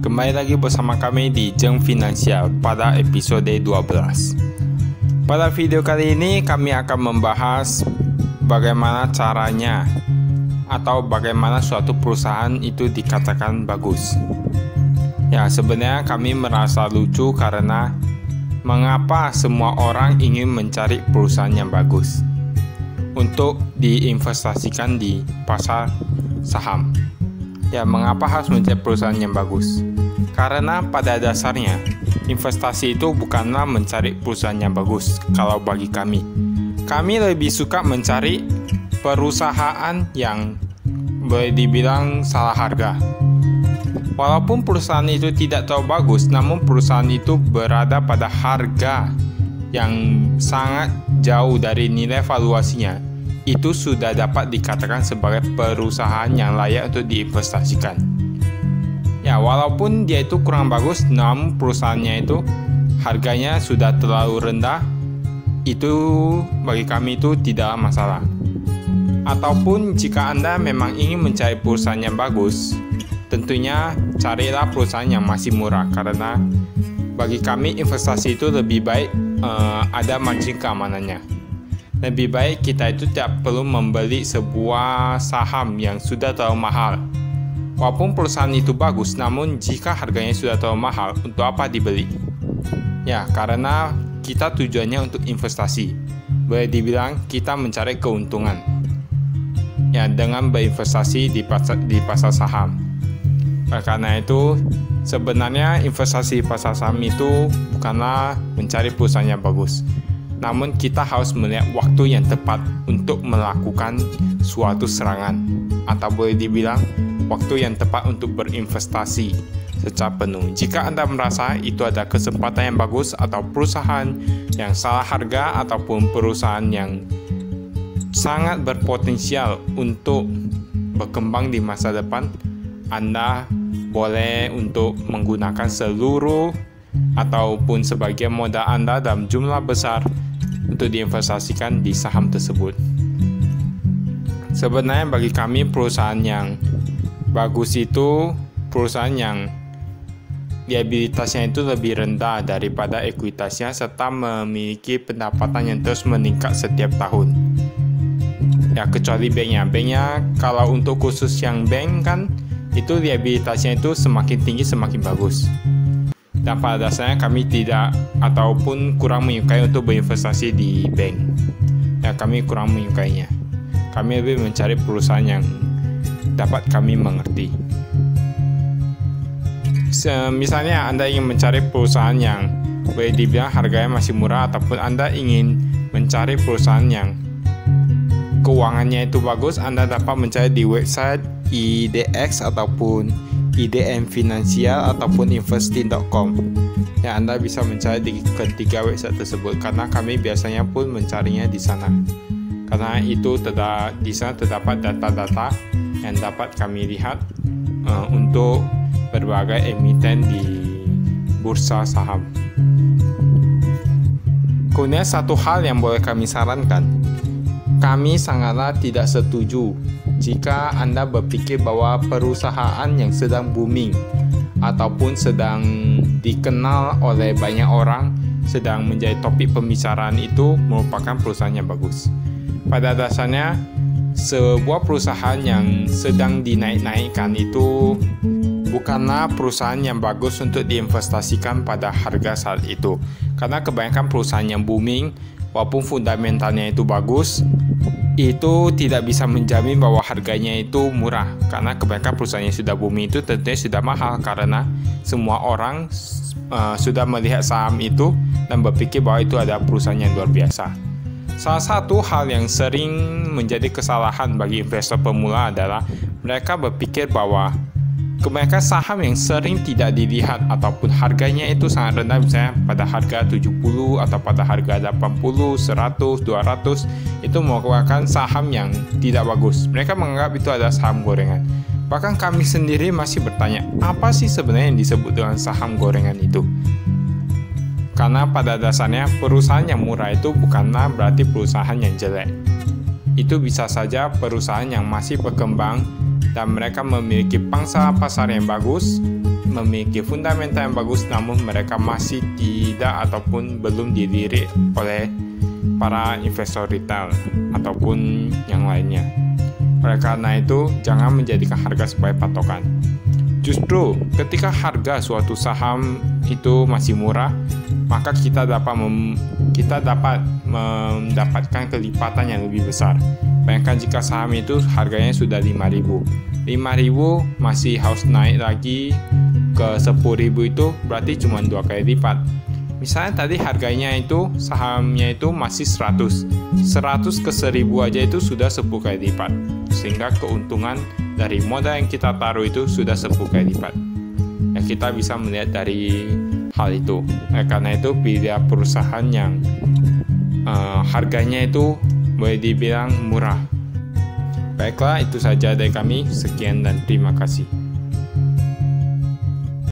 Kembali lagi bersama kami di Jeng Finansial pada episode 12. Pada video kali ini kami akan membahas bagaimana caranya atau bagaimana suatu perusahaan itu dikatakan bagus. Ya, sebenarnya kami merasa lucu karena mengapa semua orang ingin mencari perusahaan yang bagus untuk diinvestasikan di pasar saham. Ya, mengapa harus mencari perusahaan yang bagus? Karena pada dasarnya investasi itu bukanlah mencari perusahaan yang bagus. Kalau bagi kami lebih suka mencari perusahaan yang boleh dibilang salah harga. Walaupun perusahaan itu tidak terlalu bagus, namun perusahaan itu berada pada harga yang sangat jauh dari nilai valuasinya, itu sudah dapat dikatakan sebagai perusahaan yang layak untuk diinvestasikan. Ya, walaupun dia itu kurang bagus, namun perusahaannya itu harganya sudah terlalu rendah, itu bagi kami itu tidak masalah. Ataupun jika Anda memang ingin mencari perusahaan yang bagus, tentunya carilah perusahaan yang masih murah, karena bagi kami investasi itu lebih baik ada margin keamanannya. Lebih baik kita itu tidak perlu membeli sebuah saham yang sudah terlalu mahal. Walaupun perusahaan itu bagus, namun jika harganya sudah terlalu mahal, untuk apa dibeli? Ya, karena kita tujuannya untuk investasi. Boleh dibilang kita mencari keuntungan. Ya, dengan berinvestasi di pasar saham. Karena itu, sebenarnya investasi di pasar saham itu bukanlah mencari perusahaan yang bagus. Namun kita harus melihat waktu yang tepat untuk melakukan suatu serangan, atau boleh dibilang waktu yang tepat untuk berinvestasi secara penuh. Jika Anda merasa itu ada kesempatan yang bagus atau perusahaan yang salah harga ataupun perusahaan yang sangat berpotensial untuk berkembang di masa depan, Anda boleh untuk menggunakan seluruh ataupun sebagian modal Anda dalam jumlah besar untuk diinvestasikan di saham tersebut. Sebenarnya bagi kami perusahaan yang bagus itu perusahaan yang liabilitasnya itu lebih rendah daripada ekuitasnya serta memiliki pendapatan yang terus meningkat setiap tahun. Ya, kecuali banknya kalau untuk khusus yang bank kan itu liabilitasnya itu semakin tinggi semakin bagus. Dan pada dasarnya kami tidak ataupun kurang menyukai untuk berinvestasi di bank. Ya, kami kurang menyukainya. Kami lebih mencari perusahaan yang dapat kami mengerti. Misalnya Anda ingin mencari perusahaan yang boleh dibilang harganya masih murah, ataupun Anda ingin mencari perusahaan yang keuangannya itu bagus, Anda dapat mencari di website IDX ataupun IDM Finansial ataupun investing.com. Ya, Anda bisa mencari di ketiga website tersebut karena kami biasanya pun mencarinya di sana. Karena itu di sana terdapat data-data yang dapat kami lihat untuk berbagai emiten di bursa saham. Kemudian satu hal yang boleh kami sarankan, kami sangatlah tidak setuju jika Anda berpikir bahwa perusahaan yang sedang booming ataupun sedang dikenal oleh banyak orang, sedang menjadi topik pembicaraan itu merupakan perusahaan yang bagus. Pada dasarnya, sebuah perusahaan yang sedang dinaik-naikkan itu bukanlah perusahaan yang bagus untuk diinvestasikan pada harga saat itu. Karena kebanyakan perusahaan yang booming, walaupun fundamentalnya itu bagus, itu tidak bisa menjamin bahwa harganya itu murah. Karena kebanyakan perusahaan yang sudah booming itu tentunya sudah mahal, karena semua orang sudah melihat saham itu dan berpikir bahwa itu adalah perusahaan yang luar biasa. Salah satu hal yang sering menjadi kesalahan bagi investor pemula adalah mereka berpikir bahwa kebanyakan saham yang sering tidak dilihat ataupun harganya itu sangat rendah, misalnya pada harga 70 atau pada harga 80, 100, 200, itu merupakan saham yang tidak bagus. Mereka menganggap itu adalah saham gorengan. Bahkan kami sendiri masih bertanya, apa sih sebenarnya yang disebut dengan saham gorengan itu? Karena pada dasarnya perusahaan yang murah itu bukanlah berarti perusahaan yang jelek. Itu bisa saja perusahaan yang masih berkembang dan mereka memiliki pangsa pasar yang bagus, memiliki fundamental yang bagus, namun mereka masih tidak ataupun belum dilirik oleh para investor retail ataupun yang lainnya. Oleh karena itu, jangan menjadikan harga sebagai patokan. Justru ketika harga suatu saham itu masih murah, maka kita dapat mendapatkan kelipatan yang lebih besar. Bayangkan jika saham itu harganya sudah 5.000 masih harus naik lagi ke 10.000, itu berarti cuma 2 kali lipat. Misalnya tadi harganya itu sahamnya itu masih 100 ke 1.000 aja itu sudah 10 kali lipat, sehingga keuntungan dari modal yang kita taruh itu sudah 10 kali lipat. Ya, kita bisa melihat dari hal itu. Karena itu pilih perusahaan yang harganya itu boleh dibilang murah. Baiklah, itu saja dari kami. Sekian dan terima kasih.